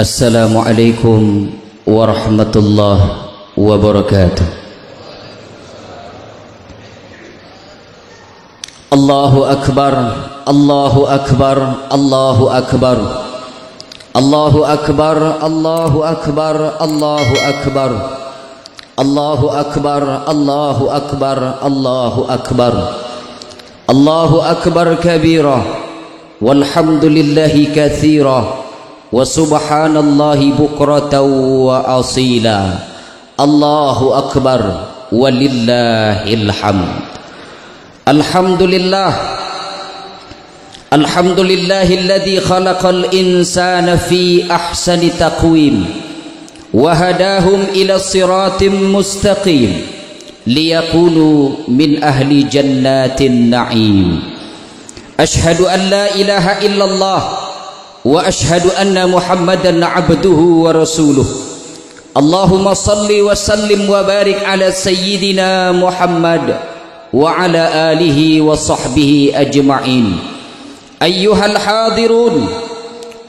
Assalamualaikum warahmatullahi wabarakatuh. Allahu akbar, Allahu akbar, Allahu akbar, Allahu akbar, Allahu akbar, Allahu akbar, Allahu akbar, Allahu akbar, Allahu akbar, Allahu akbar kabira, walhamdulillahi katsira, wa subhanallahi bukratan wa asila. Allahu akbar walillahil hamd. Alhamdulillah, alhamdulillahilladzi khalaqal insana fi ahsani taqwim wa hadahum ila siratim mustaqim liyakunu min ahli jannatin na'im. Ashhadu an la ilaha illallah wa ashhadu anna Muhammadan abduhu wa rasuluh. Allahumma salli wa sallim wa barik ala sayyidina Muhammad wa ala alihi wa sahbihi ajma'in. Ayyuhal hadirun,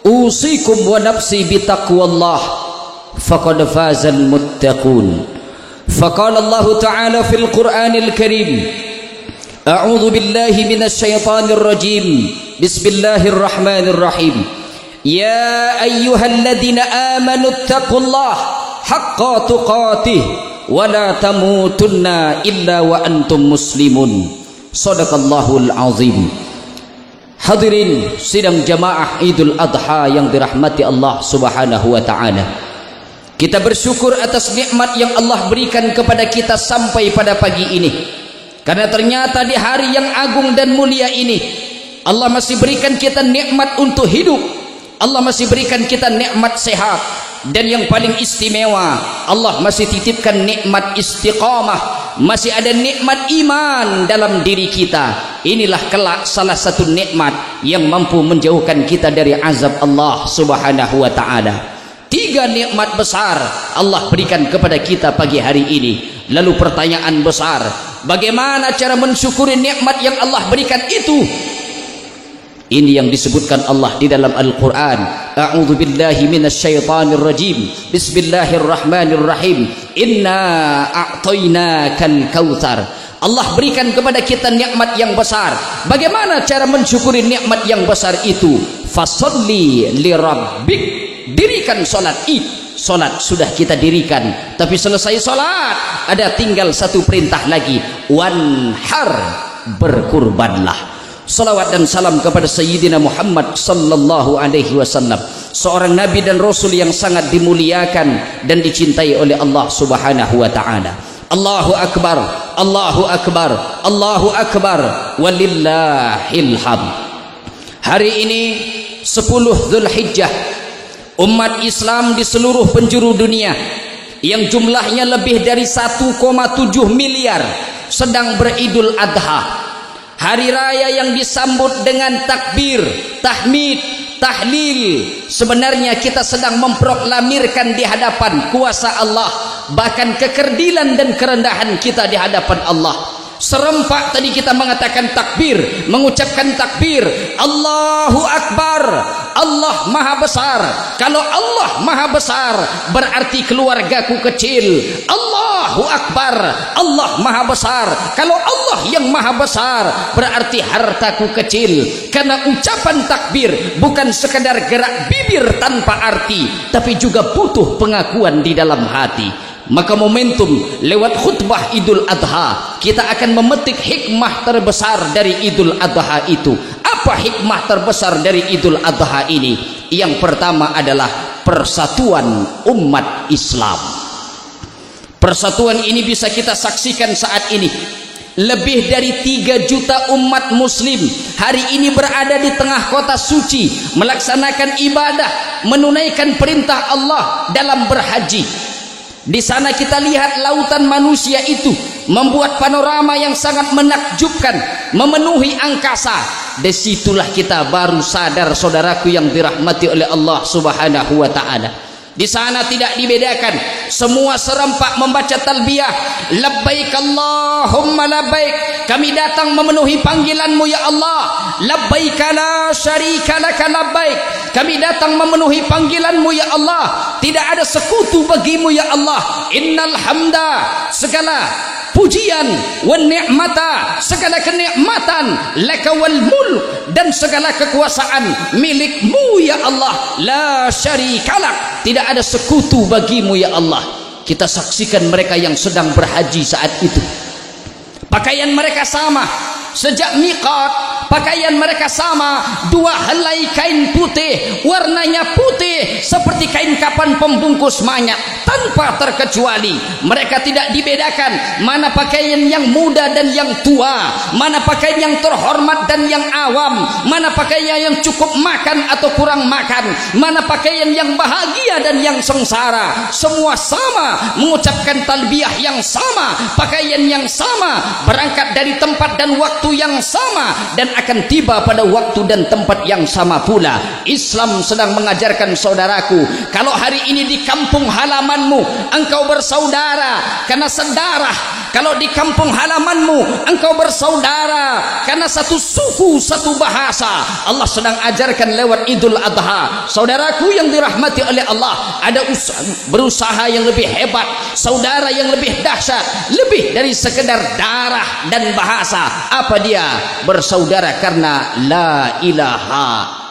usikum wa nafsi bitaqwallah, faqad fazal muttaqun. Faqala Allah ta'ala fil Qur'anil Karim, a'udzu billahi minasy syaithanir rajim. Bismillahirrahmanirrahim. Ya ayyuhalladzina amanu taqullaha haqqa tuqatih wa la tamutunna illa wa antum muslimun. Shadaqallahul azim. Hadirin sidang jamaah Idul Adha yang dirahmati Allah Subhanahu wa taala. Kita bersyukur atas nikmat yang Allah berikan kepada kita sampai pada pagi ini. Karena ternyata di hari yang agung dan mulia ini Allah masih berikan kita nikmat untuk hidup. Allah masih berikan kita nikmat sehat, dan yang paling istimewa Allah masih titipkan nikmat istiqamah, masih ada nikmat iman dalam diri kita. Inilah kelak salah satu nikmat yang mampu menjauhkan kita dari azab Allah Subhanahu wa taala. 3 nikmat besar Allah berikan kepada kita pagi hari ini. Lalu pertanyaan besar, bagaimana cara mensyukuri nikmat yang Allah berikan itu? Ini yang disebutkan Allah di dalam Al-Quran. A'udzu billahi minasyaitonir rajim. Bismillahirrahmanirrahim. Inna a'tainakal kautsar. Allah berikan kepada kita nikmat yang besar. Bagaimana cara mensyukuri nikmat yang besar itu? Fasholli lirabbik. Dirikan salat Id. Salat sudah kita dirikan, tapi selesai salat ada tinggal satu perintah lagi. Wanhar, berkurbanlah. Salawat dan salam kepada Sayyidina Muhammad sallallahu alaihi wasallam, seorang nabi dan rasul yang sangat dimuliakan dan dicintai oleh Allah Subhanahu wa taala. Allahu akbar, Allahu akbar, Allahu akbar, walillahil hamd. Hari ini 10 Dzulhijjah, umat Islam di seluruh penjuru dunia yang jumlahnya lebih dari 1,7 miliar sedang beridul adha. Hari raya yang disambut dengan takbir, tahmid, tahlil. Sebenarnya kita sedang memproklamirkan di hadapan kuasa Allah, bahkan kekerdilan dan kerendahan kita di hadapan Allah. Serempak tadi kita mengatakan takbir, mengucapkan takbir. Allahu akbar, Allah maha besar. Kalau Allah maha besar, berarti keluargaku kecil. Allahu akbar, Allah maha besar. Kalau Allah yang maha besar, berarti hartaku kecil. Karena ucapan takbir bukan sekadar gerak bibir tanpa arti, tapi juga butuh pengakuan di dalam hati. Maka momentum lewat khutbah Idul Adha, kita akan memetik hikmah terbesar dari Idul Adha itu. Apa hikmah terbesar dari Idul Adha ini? Yang pertama adalah persatuan umat Islam. Persatuan ini bisa kita saksikan saat ini. Lebih dari 3 juta umat muslim hari ini berada di tengah kota suci, melaksanakan ibadah, menunaikan perintah Allah dalam berhaji. Di sana kita lihat lautan manusia itu membuat panorama yang sangat menakjubkan, memenuhi angkasa. Disitulah kita baru sadar, saudaraku yang dirahmati oleh Allah Subhanahu wa taala. Di sana tidak dibedakan, semua serempak membaca talbiyah, labbaik Allahumma labbaik, kami datang memenuhi panggilanmu ya Allah, labbaik la syarika laka labbaik, kami datang memenuhi panggilan-Mu ya Allah. Tidak ada sekutu bagi-Mu ya Allah. Innal hamda, segala pujian, wan ni'mata, segala kenikmatan, laka wal mulk, dan segala kekuasaan milik-Mu ya Allah. La syarikalak, tidak ada sekutu bagi-Mu ya Allah. Kita saksikan mereka yang sedang berhaji saat itu, pakaian mereka sama. Sejak miqat, pakaian mereka sama, 2 helai kain putih, warnanya putih seperti kain kapan pembungkus mayat, tanpa terkecuali. Mereka tidak dibedakan mana pakaian yang muda dan yang tua, mana pakaian yang terhormat dan yang awam, mana pakaian yang cukup makan atau kurang makan, mana pakaian yang bahagia dan yang sengsara. Semua sama, mengucapkan talbiyah yang sama, pakaian yang sama, berangkat dari tempat dan waktu yang sama, dan akan tiba pada waktu dan tempat yang sama pula. Islam sedang mengajarkan saudaraku, kalau hari ini di kampung halamanmu engkau bersaudara karena sedarah, kalau di kampung halamanmu engkau bersaudara karena satu suku, satu bahasa, Allah sedang ajarkan lewat Idul Adha. Saudaraku yang dirahmati oleh Allah, ada berusaha yang lebih hebat, saudara yang lebih dahsyat, lebih dari sekedar darah dan bahasa. Apa dia? Bersaudara karena la ilaha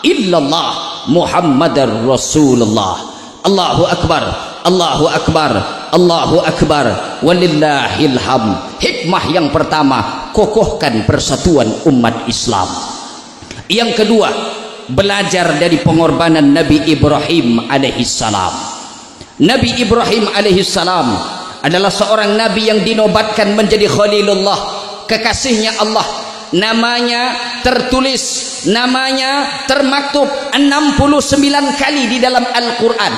illallah Muhammadar Rasulullah. Allahu akbar, Allahu akbar, Allahu akbar, walillahil hamd. Hikmah yang pertama, kokohkan persatuan umat Islam. Yang kedua, belajar dari pengorbanan Nabi Ibrahim alaihissalam. Nabi Ibrahim alaihissalam adalah seorang nabi yang dinobatkan menjadi Khalilullah, kekasihnya Allah. Namanya tertulis, namanya termaktub 69 kali di dalam Al-Quran.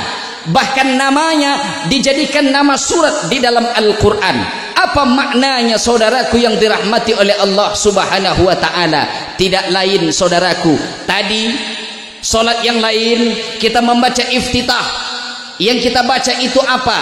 Bahkan namanya dijadikan nama surat di dalam Al-Quran. Apa maknanya saudaraku yang dirahmati oleh Allah subhanahu wa ta'ala? Tidak lain saudaraku, tadi solat yang lain kita membaca iftitah, yang kita baca itu apa?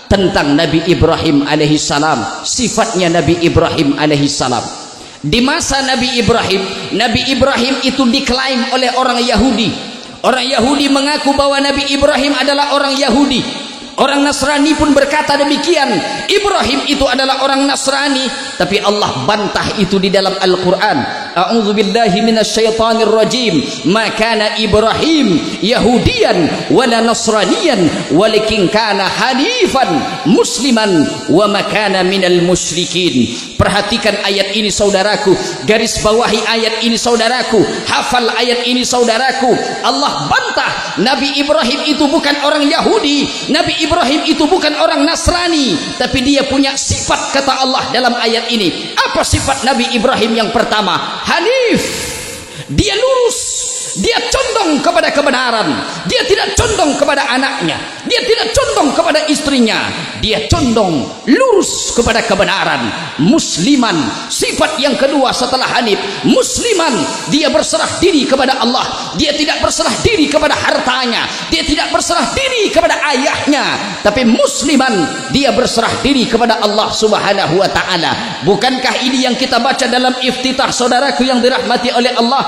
Tentang Nabi Ibrahim alaihissalam, sifatnya Nabi Ibrahim alaihissalam. Di masa Nabi Ibrahim itu diklaim oleh orang Yahudi. Orang Yahudi mengaku bahwa Nabi Ibrahim adalah orang Yahudi. Orang Nasrani pun berkata demikian, Ibrahim itu adalah orang Nasrani. Tapi Allah bantah itu di dalam Al-Quran. A'udzubillahi minasyaitonir rajim. Ma kana Ibrahim Yahudiyan wala Nasraniyan walakin kana hanifan musliman wa ma kana minal musyrikin. Perhatikan ayat ini saudaraku, garis bawahi ayat ini saudaraku, hafal ayat ini saudaraku. Allah bantah Nabi Ibrahim itu bukan orang Yahudi, Nabi Ibrahim itu bukan orang Nasrani, tapi dia punya sifat, kata Allah dalam ayat ini. Apa sifat Nabi Ibrahim yang pertama? Hanif. Dia lurus, dia condong kepada kebenaran, dia tidak condong kepada anaknya, dia tidak condong kepada istrinya, dia condong lurus kepada kebenaran. Musliman, sifat yang kedua setelah hanif, musliman, dia berserah diri kepada Allah. Dia tidak berserah diri kepada hartanya, dia tidak berserah diri kepada ayahnya, tapi musliman, dia berserah diri kepada Allah subhanahu wa ta'ala. Bukankah ini yang kita baca dalam iftitah saudaraku yang dirahmati oleh Allah?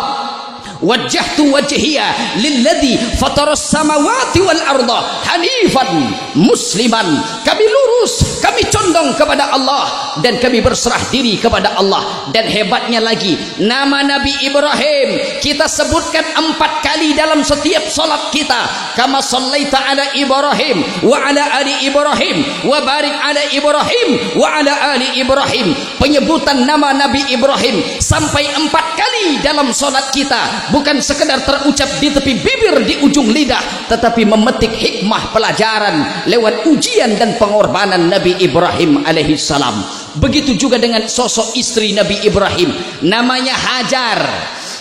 Wajjahtu wajhiya lilladzi fataras samawati wal arda hanifan musliman. Kami lurus, kami condong kepada Allah dan kami berserah diri kepada Allah. Dan hebatnya lagi, nama Nabi Ibrahim kita sebutkan 4 kali dalam setiap salat kita. Kama shallaita ala Ibrahim wa ala ali Ibrahim wa barik ala Ibrahim wa ala ali Ibrahim. Penyebutan nama Nabi Ibrahim sampai 4 kali dalam salat kita, bukan sekedar terucap di tepi bibir, di ujung lidah, tetapi memetik hikmah pelajaran lewat ujian dan pengorbanan Nabi Ibrahim alaihissalam. Begitu juga dengan sosok istri Nabi Ibrahim, namanya Hajar,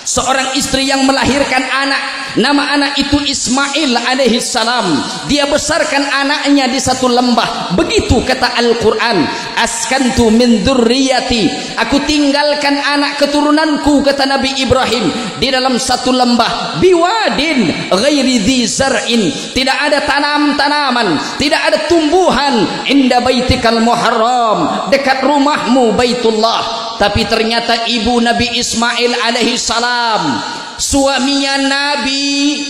seorang istri yang melahirkan anak. Nama anak itu Ismail alaihissalam. Dia besarkan anaknya di satu lembah. Begitu kata Al-Quran, askantu min dzurriyyati, aku tinggalkan anak keturunanku, kata Nabi Ibrahim, di dalam satu lembah. Biwadin ghairi dzi zar'in, tidak ada tanam-tanaman, tidak ada tumbuhan. Inda baitikal muharram, dekat rumahmu Baitullah. Tapi ternyata ibu Nabi Ismail alaihissalam suaminya nabi,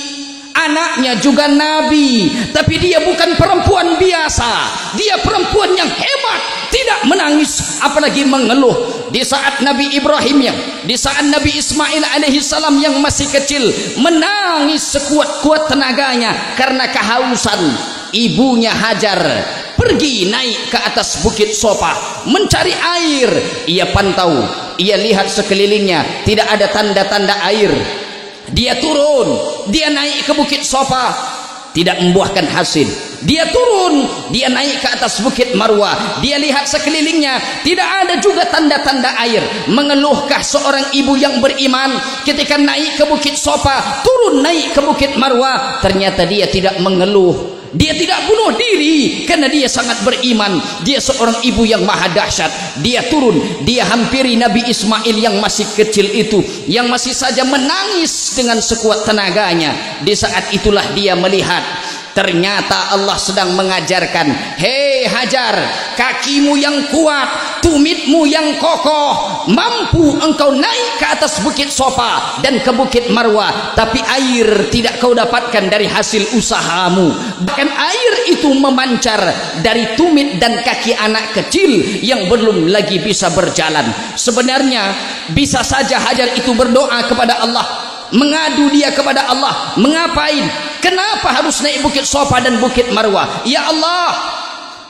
anaknya juga nabi, tapi dia bukan perempuan biasa, dia perempuan yang hebat, tidak menangis apalagi mengeluh. Di saat Nabi Ibrahim di saat Nabi Ismail alaihissalam yang masih kecil menangis sekuat-kuat tenaganya karena kehausan, ibunya Hajar pergi naik ke atas bukit Sofa mencari air. Ia pantau, ia lihat sekelilingnya tidak ada tanda-tanda air. Dia turun, dia naik ke bukit Sofa, tidak membuahkan hasil. Dia turun, dia naik ke atas bukit Marwah, dia lihat sekelilingnya tidak ada juga tanda-tanda air. Mengeluhkah seorang ibu yang beriman ketika naik ke bukit Sofa, turun naik ke bukit Marwah? Ternyata dia tidak mengeluh, dia tidak bunuh diri karena dia sangat beriman. Dia seorang ibu yang maha dahsyat. Dia turun, dia hampiri Nabi Ismail yang masih kecil itu, yang masih saja menangis dengan sekuat tenaganya. Di saat itulah dia melihat ternyata Allah sedang mengajarkan, hei Hajar, kakimu yang kuat, tumitmu yang kokoh, mampu engkau naik ke atas bukit Sofa dan ke bukit Marwah, tapi air tidak kau dapatkan dari hasil usahamu. Bahkan air itu memancar dari tumit dan kaki anak kecil yang belum lagi bisa berjalan. Sebenarnya bisa saja Hajar itu berdoa kepada Allah, mengadu dia kepada Allah. Mengapain? Kenapa harus naik bukit Sofa dan bukit Marwah? Ya Allah,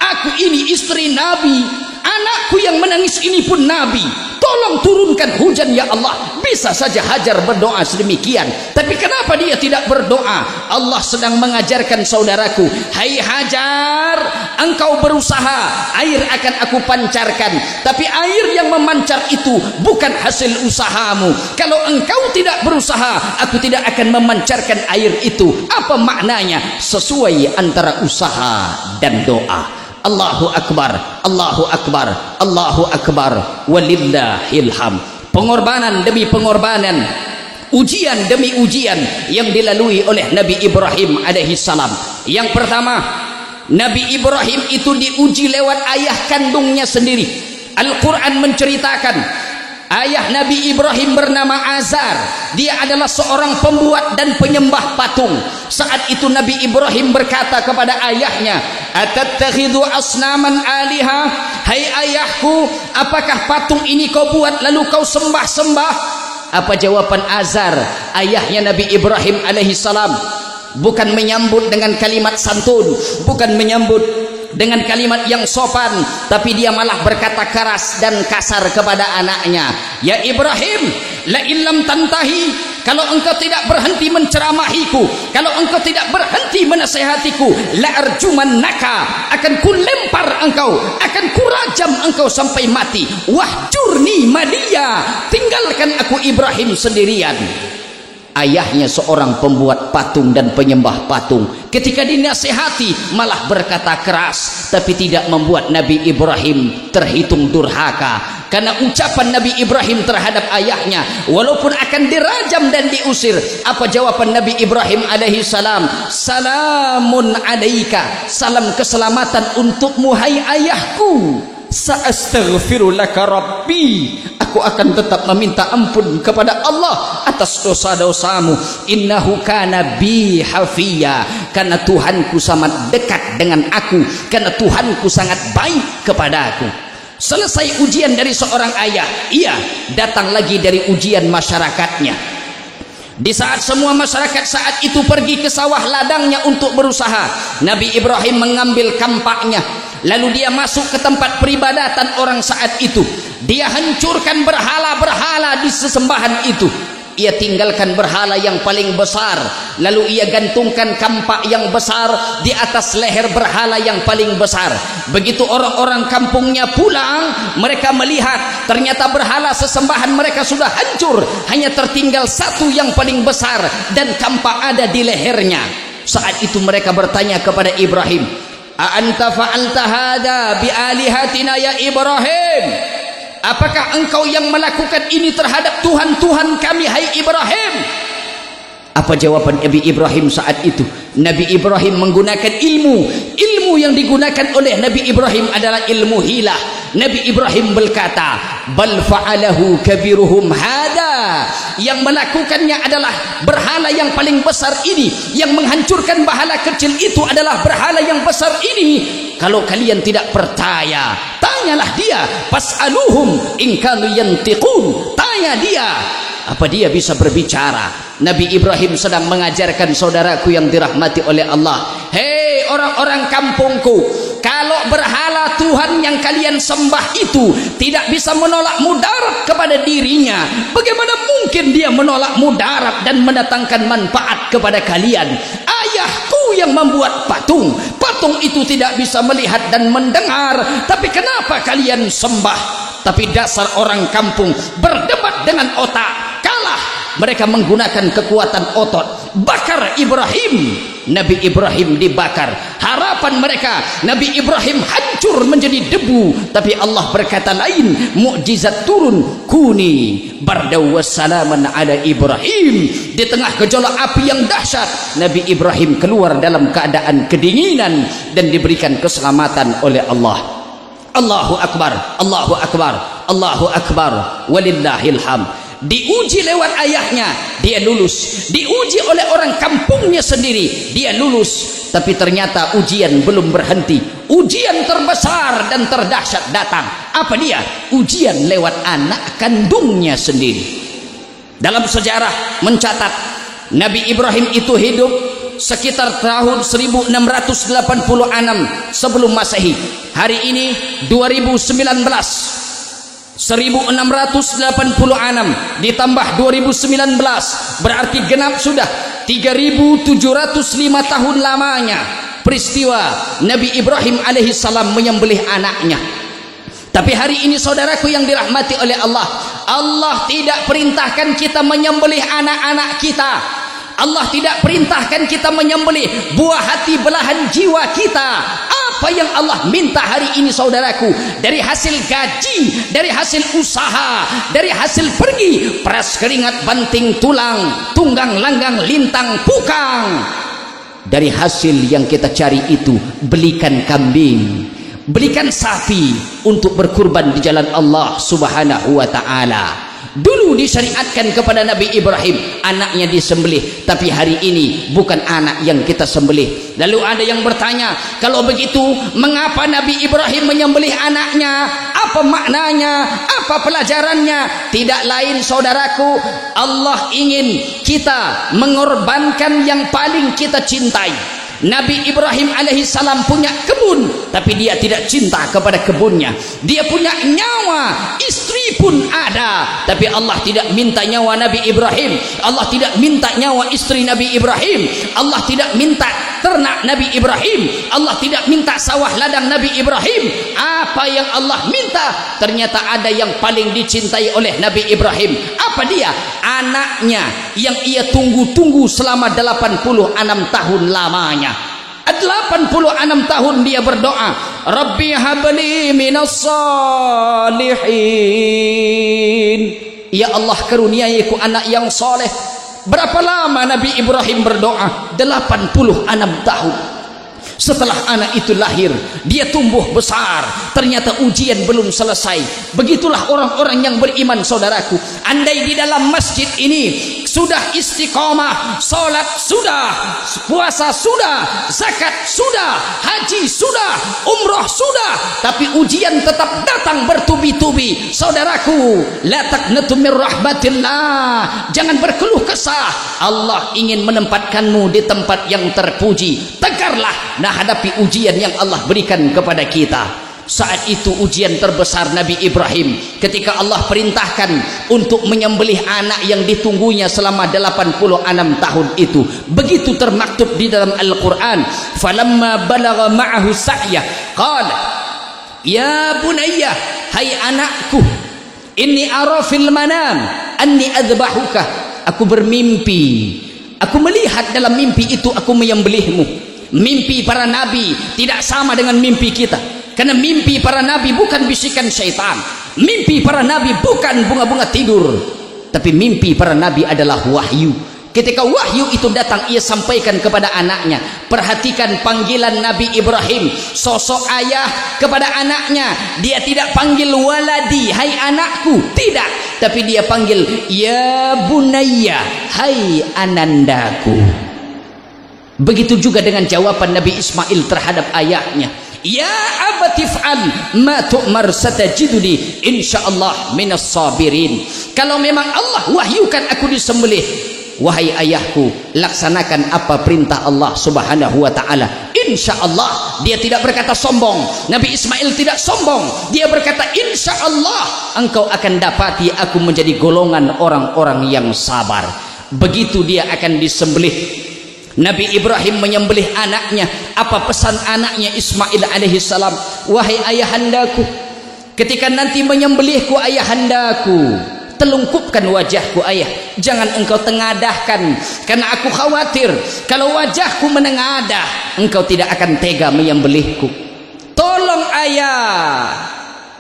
aku ini istri Nabi, anakku yang menangis ini pun Nabi, tolong turunkan hujan ya Allah. Bisa saja Hajar berdoa sedemikian, tapi kenapa dia tidak berdoa? Allah sedang mengajarkan saudaraku, hai Hajar, engkau berusaha, air akan aku pancarkan, tapi air yang memancar itu bukan hasil usahamu. Kalau engkau tidak berusaha, aku tidak akan memancarkan air itu. Apa maknanya? Sesuai antara usaha dan doa. Allahu Akbar, Allahu Akbar, Allahu Akbar, walillahil hamd. Pengorbanan demi pengorbanan, ujian demi ujian yang dilalui oleh Nabi Ibrahim alaihissalam. Yang pertama, Nabi Ibrahim itu diuji lewat ayah kandungnya sendiri. Al-Quran menceritakan ayah Nabi Ibrahim bernama Azar. Dia adalah seorang pembuat dan penyembah patung. Saat itu Nabi Ibrahim berkata kepada ayahnya, atattakhidhu asnaman aliha, hai ayahku, apakah patung ini kau buat lalu kau sembah-sembah? Apa jawaban Azar, ayahnya Nabi Ibrahim alaihissalam? Bukan menyambut dengan kalimat santun, bukan menyambut dengan kalimat yang sopan, tapi dia malah berkata keras dan kasar kepada anaknya. Ya Ibrahim, la illam tantahi, kalau engkau tidak berhenti menceramahiku, kalau engkau tidak berhenti menasihatiku, la arjumannaka, akan kulempar engkau, akan kurajam engkau sampai mati. Wahjurni maliya, tinggalkan aku Ibrahim sendirian. Ayahnya seorang pembuat patung dan penyembah patung, ketika dinasihati malah berkata keras, tapi tidak membuat Nabi Ibrahim terhitung durhaka. Karena ucapan Nabi Ibrahim terhadap ayahnya, walaupun akan dirajam dan diusir, apa jawaban Nabi Ibrahim alaihissalam? Salamun alaika, salam keselamatan untukmu hai ayahku. Sa'astaghfiru laka rabbi, aku akan tetap meminta ampun kepada Allah atas dosa-dosamu. Innahu kana bi hafiya, karena Tuhanku sangat dekat dengan aku, karena Tuhanku sangat baik kepadaku. Selesai ujian dari seorang ayah, ia datang lagi dari ujian masyarakatnya. Di saat semua masyarakat saat itu pergi ke sawah ladangnya untuk berusaha, Nabi Ibrahim mengambil kampaknya, lalu dia masuk ke tempat peribadatan orang saat itu. Dia hancurkan berhala-berhala di sesembahan itu. Ia tinggalkan berhala yang paling besar, lalu ia gantungkan kampak yang besar di atas leher berhala yang paling besar. Begitu orang-orang kampungnya pulang, mereka melihat ternyata berhala sesembahan mereka sudah hancur, hanya tertinggal satu yang paling besar dan kampak ada di lehernya. Saat itu mereka bertanya kepada Ibrahim, a anta fa'alta hada bi alihatina ya Ibrahim? Apakah engkau yang melakukan ini terhadap Tuhan-Tuhan kami hai Ibrahim? Apa jawaban Nabi Ibrahim saat itu? Nabi Ibrahim menggunakan ilmu yang digunakan oleh Nabi Ibrahim adalah ilmu hilah. Nabi Ibrahim berkata, bal fa'alahu kabiruhum hada, yang melakukannya adalah berhala yang paling besar ini, yang menghancurkan berhala kecil itu adalah berhala yang besar ini. Kalau kalian tidak percaya, tanyalah dia, fas'aluhum in kanu yantiqun. Tanya dia, apa dia bisa berbicara. Nabi Ibrahim sedang mengajarkan saudaraku yang dirahmati oleh Allah, hei orang-orang kampungku, kalau berhala Tuhan yang kalian sembah itu tidak bisa menolak mudarat kepada dirinya, bagaimana mungkin dia menolak mudarat dan mendatangkan manfaat kepada kalian? Ayahku yang membuat patung, patung itu tidak bisa melihat dan mendengar, tapi kenapa kalian sembah? Tapi dasar orang kampung berdebat dengan otak, kalah. Mereka menggunakan kekuatan otot. Bakar Ibrahim, Nabi Ibrahim dibakar. Harapan mereka, Nabi Ibrahim hancur menjadi debu. Tapi Allah berkata lain, mukjizat turun, kuni bardau wassalaman ala Ibrahim. Di tengah gejolak api yang dahsyat, Nabi Ibrahim keluar dalam keadaan kedinginan dan diberikan keselamatan oleh Allah. Allahu Akbar, Allahu Akbar, Allahu Akbar, walillahil hamd. Diuji lewat ayahnya, dia lulus. Diuji oleh orang kampungnya sendiri, dia lulus. Tapi ternyata ujian belum berhenti. Ujian terbesar dan terdahsyat datang. Apa dia? Ujian lewat anak kandungnya sendiri. Dalam sejarah mencatat, Nabi Ibrahim itu hidup sekitar tahun 1686 sebelum Masehi. Hari ini 2019, 1686 ditambah 2019 berarti genap sudah 3705 tahun lamanya peristiwa Nabi Ibrahim alaihissalam menyembelih anaknya. Tapi hari ini saudaraku yang dirahmati oleh Allah, Allah tidak perintahkan kita menyembelih anak-anak kita. Allah tidak perintahkan kita menyembelih buah hati belahan jiwa kita. Apa yang Allah minta hari ini saudaraku, dari hasil gaji, dari hasil usaha, dari hasil pergi, peras keringat, banting tulang, tunggang langgang lintang pukang, dari hasil yang kita cari itu belikan kambing, belikan sapi untuk berkurban di jalan Allah subhanahu wa ta'ala. Dulu disyariatkan kepada Nabi Ibrahim, anaknya disembelih, tapi hari ini bukan anak yang kita sembelih. Lalu ada yang bertanya, kalau begitu mengapa Nabi Ibrahim menyembelih anaknya? Apa maknanya? Apa pelajarannya? Tidak lain saudaraku, Allah ingin kita mengorbankan yang paling kita cintai. Nabi Ibrahim alaihissalam punya kebun, tapi dia tidak cinta kepada kebunnya. Dia punya nyawa, istri pun ada, tapi Allah tidak minta nyawa Nabi Ibrahim. Allah tidak minta nyawa istri Nabi Ibrahim. Allah tidak minta ternak Nabi Ibrahim. Allah tidak minta sawah ladang Nabi Ibrahim. Apa yang Allah minta? Ternyata ada yang paling dicintai oleh Nabi Ibrahim. Apa dia? Anaknya yang ia tunggu-tunggu selama 86 tahun lamanya. 86 tahun dia berdoa, Rabbi habli minas salihin. Ya Allah, karuniaiku anak yang soleh. Berapa lama Nabi Ibrahim berdoa? 86 tahun. Setelah anak itu lahir, dia tumbuh besar, ternyata ujian belum selesai. Begitulah orang-orang yang beriman saudaraku. Andai di dalam masjid ini sudah istiqomah, salat sudah, puasa sudah, zakat sudah, haji sudah, umroh sudah, tapi ujian tetap datang bertubi-tubi. Saudaraku, la taqnatu min rahmatillah. Jangan berkeluh kesah. Allah ingin menempatkanmu di tempat yang terpuji. Tegarlah nah hadapi ujian yang Allah berikan kepada kita. Saat itu ujian terbesar Nabi Ibrahim ketika Allah perintahkan untuk menyembelih anak yang ditunggunya selama 86 tahun itu. Begitu termaktub di dalam Al-Quran, falamma balagha ma'ahu sa'ya qala ya bunayya, hai anakku, inni ara fil manam anni adbahuka. Aku bermimpi, aku melihat dalam mimpi itu aku menyembelihmu. Mimpi para nabi tidak sama dengan mimpi kita, karena mimpi para nabi bukan bisikan syaitan. Mimpi para nabi bukan bunga-bunga tidur, tapi mimpi para nabi adalah wahyu. Ketika wahyu itu datang, ia sampaikan kepada anaknya. Perhatikan panggilan Nabi Ibrahim, sosok ayah kepada anaknya. Dia tidak panggil waladi, hai anakku, tidak, tapi dia panggil ya bunayya, hai anandaku. Begitu juga dengan jawaban Nabi Ismail terhadap ayahnya, ya abatif'al ma tu'mar satajiduni insyaallah minas sabirin. Kalau memang Allah wahyukan aku disembelih, wahai ayahku, laksanakan apa perintah Allah subhanahu wa ta'ala, insyaallah. Dia tidak berkata sombong. Nabi Ismail tidak sombong, dia berkata insyaallah engkau akan dapati aku menjadi golongan orang-orang yang sabar. Begitu dia akan disembelih, Nabi Ibrahim menyembelih anaknya. Apa pesan anaknya Ismail alaihissalam? Wahai ayahandaku, ketika nanti menyembelihku ayahandaku, telungkupkan wajahku ayah, jangan engkau tengadahkan, karena aku khawatir kalau wajahku menengadah engkau tidak akan tega menyembelihku. Tolong ayah,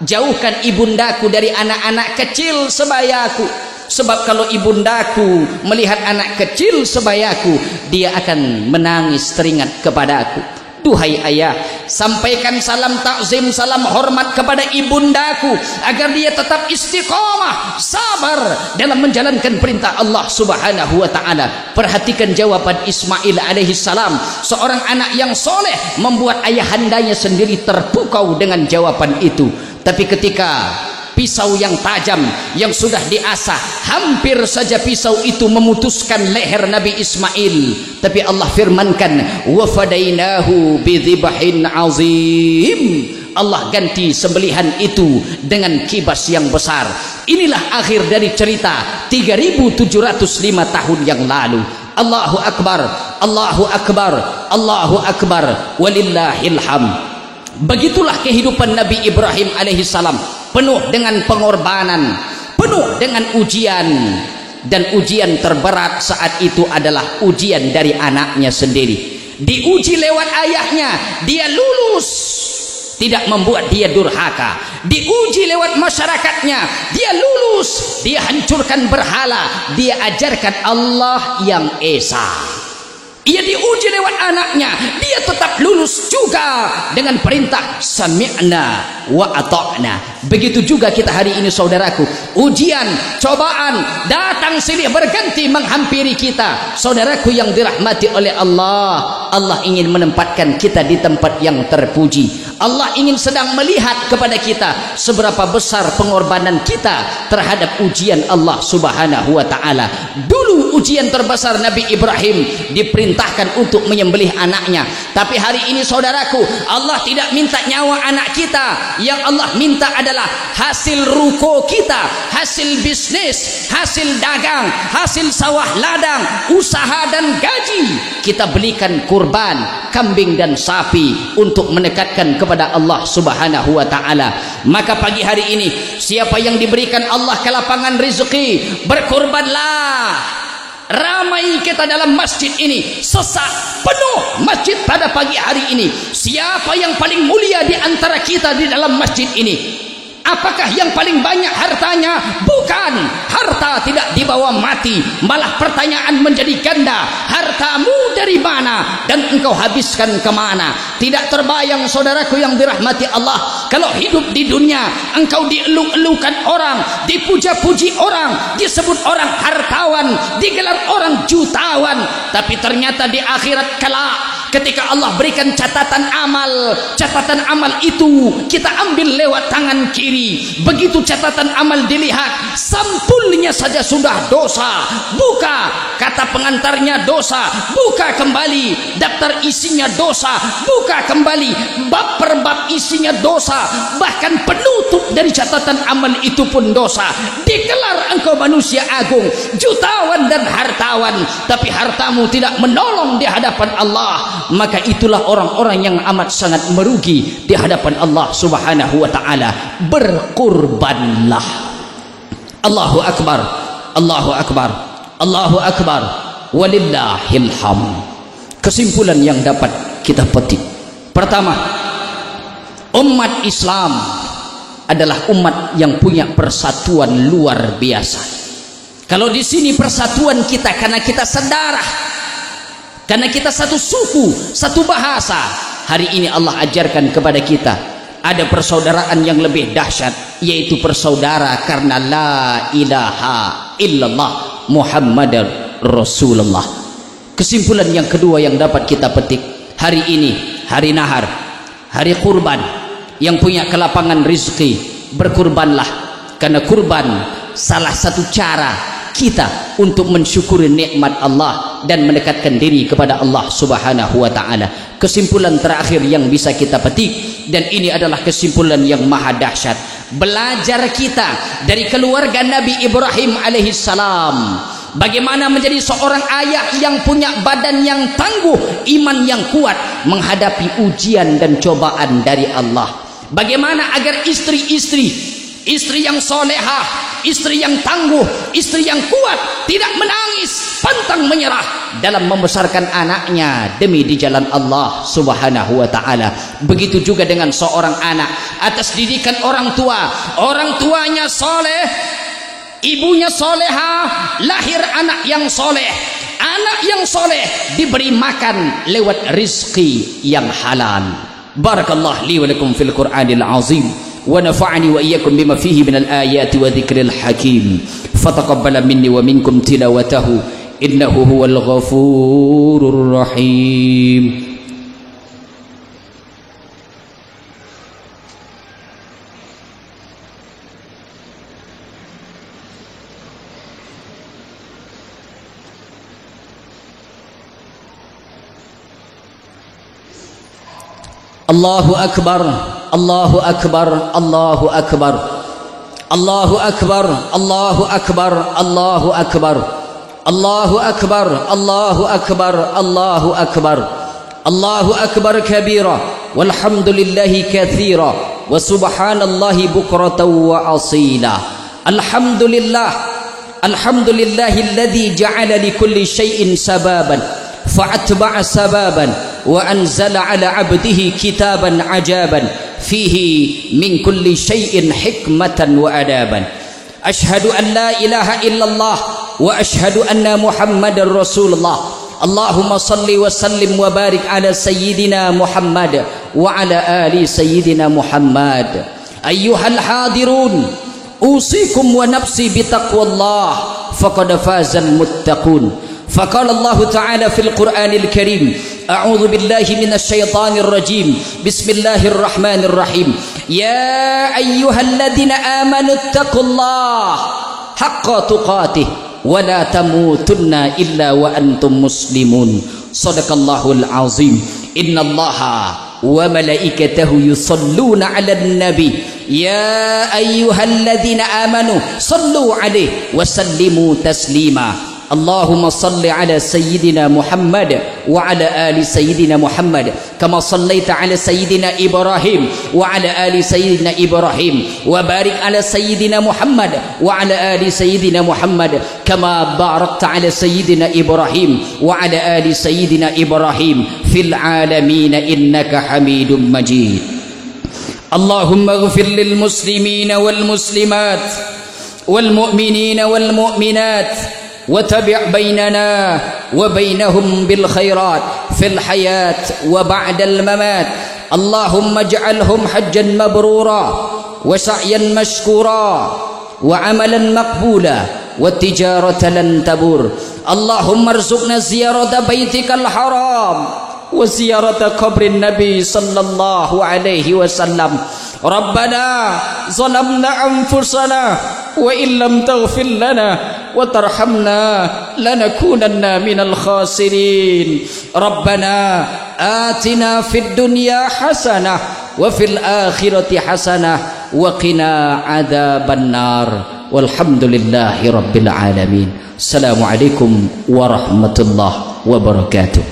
jauhkan ibundaku dari anak-anak kecil sebayaku, sebab kalau ibundaku melihat anak kecil sebayaku, dia akan menangis teringat kepadaku. Duhai ayah, sampaikan salam takzim, salam hormat kepada ibundaku, agar dia tetap istiqomah, sabar dalam menjalankan perintah Allah subhanahu wa ta'ala. Perhatikan jawaban Ismail alaihissalam, seorang anak yang soleh, membuat ayahandanya sendiri terpukau dengan jawaban itu. Tapi ketika pisau yang tajam yang sudah diasah, hampir saja pisau itu memutuskan leher Nabi Ismail, tapi Allah firmankan wa fadainahu bidzibhin azim. Allah ganti sembelihan itu dengan kibas yang besar. Inilah akhir dari cerita 3705 tahun yang lalu. Allahu akbar, Allahu akbar, Allahu akbar, walillahil hamd. Begitulah kehidupan Nabi Ibrahim alaihissalam, penuh dengan pengorbanan, penuh dengan ujian. Dan ujian terberat saat itu adalah ujian dari anaknya sendiri. Diuji lewat ayahnya, dia lulus, tidak membuat dia durhaka. Diuji lewat masyarakatnya, dia lulus, dia hancurkan berhala, dia ajarkan Allah yang esa. Ia diuji lewat anaknya, dia tetap lulus juga dengan perintah sami'na wa ata'na. Begitu juga kita hari ini saudaraku, ujian, cobaan datang silih berganti menghampiri kita. Saudaraku yang dirahmati oleh Allah, Allah ingin menempatkan kita di tempat yang terpuji. Allah ingin sedang melihat kepada kita seberapa besar pengorbanan kita terhadap ujian Allah subhanahu wa ta'ala. Dulu ujian terbesar Nabi Ibrahim diperintahkan untuk menyembelih anaknya, tapi hari ini saudaraku, Allah tidak minta nyawa anak kita. Yang Allah minta adalah hasil ruko kita, hasil bisnis, hasil dagang, hasil sawah ladang, usaha dan gaji. Kita belikan kurban, kambing dan sapi untuk mendekatkan kepada Allah subhanahu wa ta'ala. Maka pagi hari ini, siapa yang diberikan Allah kelapangan rezeki, berkurbanlah. Ramai kita dalam masjid ini, sesak penuh masjid pada pagi hari ini. Siapa yang paling mulia di antara kita di dalam masjid ini? Apakah yang paling banyak hartanya? Bukan. Harta tidak dibawa mati, malah pertanyaan menjadi ganda. Hartamu dari mana dan engkau habiskan kemana? Tidak terbayang saudaraku yang dirahmati Allah, kalau hidup di dunia engkau dieluk-elukan orang, dipuja-puji orang, disebut orang hartawan, digelar orang jutawan, tapi ternyata di akhirat kelak ketika Allah berikan catatan amal itu kita ambil lewat tangan kiri. Begitu catatan amal dilihat, sampulnya saja sudah dosa. Buka, kata pengantarnya dosa. Buka kembali, daftar isinya dosa. Buka kembali, bab per bab isinya dosa. Bahkan penutup dari catatan amal itu pun dosa. Dikelar engkau manusia agung, jutawan dan hartawan, tapi hartamu tidak menolong di hadapan Allah. Maka itulah orang-orang yang amat sangat merugi di hadapan Allah subhanahu wa ta'ala. Berkurbanlah. Allahu akbar, Allahu akbar, Allahu akbar, walillahil hamd. Kesimpulan yang dapat kita petik, pertama, umat Islam adalah umat yang punya persatuan luar biasa. Kalau di sini persatuan kita karena kita sedarah, karena kita satu suku, satu bahasa. Hari ini Allah ajarkan kepada kita ada persaudaraan yang lebih dahsyat, yaitu persaudara karena la ilaha illallah Muhammadar Rasulullah. Kesimpulan yang kedua yang dapat kita petik hari ini, hari nahar, hari kurban. Yang punya kelapangan rizki, berkurbanlah, karena kurban salah satu cara kita untuk mensyukuri nikmat Allah dan mendekatkan diri kepada Allah Subhanahu wa taala. Kesimpulan terakhir yang bisa kita petik, dan ini adalah kesimpulan yang maha dahsyat. Belajar kita dari keluarga Nabi Ibrahim alaihissalam, bagaimana menjadi seorang ayah yang punya badan yang tangguh, iman yang kuat menghadapi ujian dan cobaan dari Allah. Bagaimana agar istri yang solehah, istri yang tangguh, istri yang kuat tidak menangis, pantang menyerah dalam membesarkan anaknya demi di jalan Allah Subhanahu wa taala. Begitu juga dengan seorang anak atas didikan orang tuanya soleh, ibunya solehah, lahir anak yang soleh. Anak yang soleh diberi makan lewat rizki yang halal. Barakallah li wa lakum fil Qur'anil azim, wa nafa'ani wa iyyakum bima fihi minal ayati wa dzikril hakim. Fataqabbala minni wa minkum tilawatahu innahu huwal ghafurur rahim. Allahu akbar, Allahu akbar, Allahu akbar, Allahu akbar, Allahu akbar, Allahu akbar, Allahu akbar, Allahu akbar, Allahu akbar, Allahu akbar kabira, walhamdulillahi katsira, wa subhanallahi bukratan wa asila. Alhamdulillah, alhamdulillahilladzi ja'ala likulli syai'in sababan fa'atba'a sababan wa anzala ala abdihi kitaban ajaban fihi min kulli syai'in hikmatan wa adaban. Ashhadu an la ilaha illallah wa ashhadu anna Muhammadar Rasulullah. Allahumma salli wa sallim wa barik ala sayyidina Muhammad wa ala ali sayyidina Muhammad. Ayyuhal hadirun, usikum wa nafsi bitaqwallah faqad fazal muttaqun. فقال الله تعالى في القرآن الكريم: أعوذ بالله من الشيطان الرجيم، بسم الله الرحمن الرحيم. يا أيها الذين آمنوا اتقوا الله حق تقاته ولا تموتن إلا وأنتم مسلمون. صدق الله العظيم. إن الله وملائكته يصلون على النبي يا أيها الذين آمنوا صلوا عليه وسلموا تسليما. اللهم صل على سيدنا محمد وعلى آل سيدنا محمد كما صليت على سيدنا إبراهيم وعلى آل سيدنا إبراهيم وبارك على سيدنا محمد وعلى آل سيدنا محمد كما باركت على سيدنا إبراهيم وعلى آل سيدنا إبراهيم في العالمين إنك حميد مجيد. اللهم اغفر للمسلمين والمسلمات والمؤمنين والمؤمنات وتبع بيننا وبينهم بالخيرات في الحياة وبعد الممات. اللهم اجعلهم حجا مبرورا وسعيا مشكورا وعملا مقبولا والتجارة لن تبور. اللهم ارزقنا زيارة بيتك الحرام وزيارة قبر النبي صلى الله عليه وسلم. ربنا ظلمنا أنفسنا وإن لم تغفر لنا وترحمنا لنكونن من الخاسرين. ربنا آتنا في الدنيا حسنة وفي الآخرة حسنة وقنا عذاب النار. والحمد لله رب العالمين. السلام عليكم ورحمة الله وبركاته.